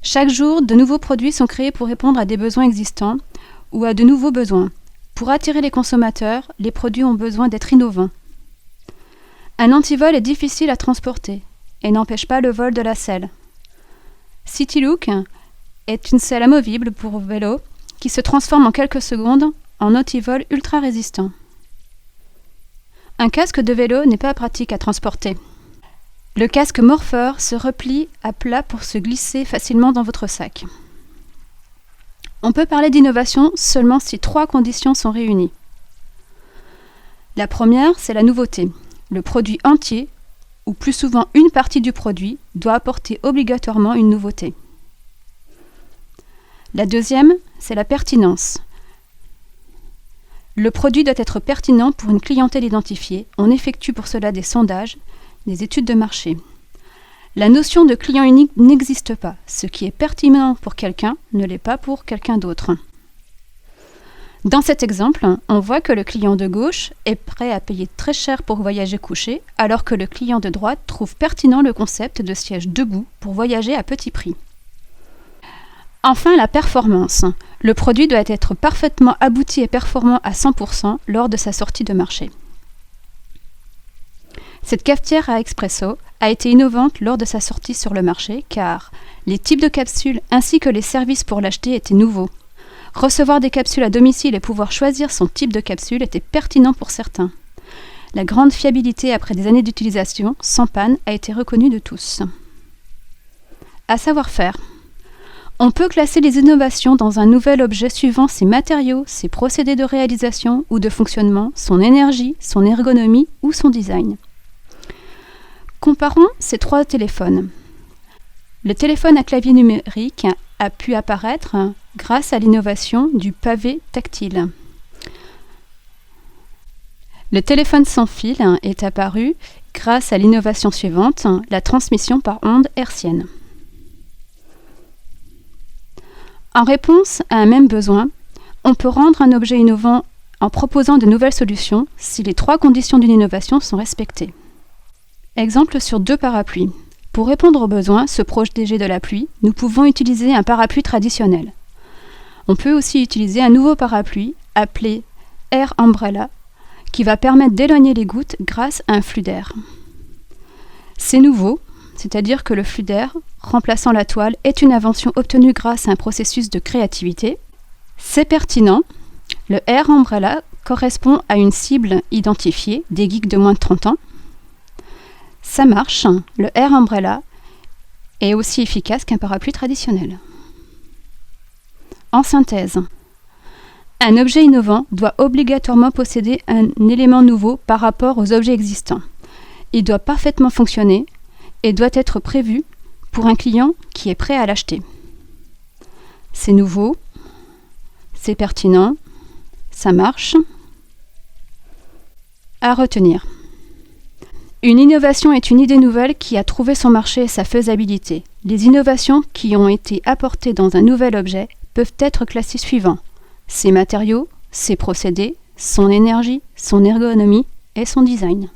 Chaque jour, de nouveaux produits sont créés pour répondre à des besoins existants ou à de nouveaux besoins. Pour attirer les consommateurs, les produits ont besoin d'être innovants. Un antivol est difficile à transporter et n'empêche pas le vol de la selle. CityLook est une selle amovible pour vélo qui se transforme en quelques secondes en antivol ultra résistant. Un casque de vélo n'est pas pratique à transporter. Le casque Morpher se replie à plat pour se glisser facilement dans votre sac. On peut parler d'innovation seulement si 3 conditions sont réunies. La première, c'est la nouveauté. Le produit entier, ou plus souvent une partie du produit, doit apporter obligatoirement une nouveauté. La deuxième, c'est la pertinence. Le produit doit être pertinent pour une clientèle identifiée. On effectue pour cela des sondages, des études de marché. La notion de client unique n'existe pas. Ce qui est pertinent pour quelqu'un ne l'est pas pour quelqu'un d'autre. Dans cet exemple, on voit que le client de gauche est prêt à payer très cher pour voyager couché, alors que le client de droite trouve pertinent le concept de siège debout pour voyager à petit prix. Enfin, la performance. Le produit doit être parfaitement abouti et performant à 100% lors de sa sortie de marché. Cette cafetière à espresso a été innovante lors de sa sortie sur le marché car les types de capsules ainsi que les services pour l'acheter étaient nouveaux. Recevoir des capsules à domicile et pouvoir choisir son type de capsule était pertinent pour certains. La grande fiabilité après des années d'utilisation, sans panne, a été reconnue de tous. À savoir-faire. On peut classer les innovations dans un nouvel objet suivant ses matériaux, ses procédés de réalisation ou de fonctionnement, son énergie, son ergonomie ou son design. Comparons ces 3 téléphones. Le téléphone à clavier numérique a pu apparaître grâce à l'innovation du pavé tactile. Le téléphone sans fil est apparu grâce à l'innovation suivante, la transmission par ondes hertziennes. En réponse à un même besoin, on peut rendre un objet innovant en proposant de nouvelles solutions si les 3 conditions d'une innovation sont respectées. Exemple sur 2 parapluies. Pour répondre aux besoins, se protéger de la pluie, nous pouvons utiliser un parapluie traditionnel. On peut aussi utiliser un nouveau parapluie appelé Air Umbrella qui va permettre d'éloigner les gouttes grâce à un flux d'air. C'est nouveau, c'est-à-dire que le flux d'air remplaçant la toile est une invention obtenue grâce à un processus de créativité. C'est pertinent. Le Air Umbrella correspond à une cible identifiée, des geeks de moins de 30 ans. Ça marche, le Air Umbrella est aussi efficace qu'un parapluie traditionnel. En synthèse, un objet innovant doit obligatoirement posséder un élément nouveau par rapport aux objets existants. Il doit parfaitement fonctionner et doit être prévu pour un client qui est prêt à l'acheter. C'est nouveau, c'est pertinent, ça marche. À retenir. Une innovation est une idée nouvelle qui a trouvé son marché et sa faisabilité. Les innovations qui ont été apportées dans un nouvel objet peuvent être classées suivants: ses matériaux, ses procédés, son énergie, son ergonomie et son design.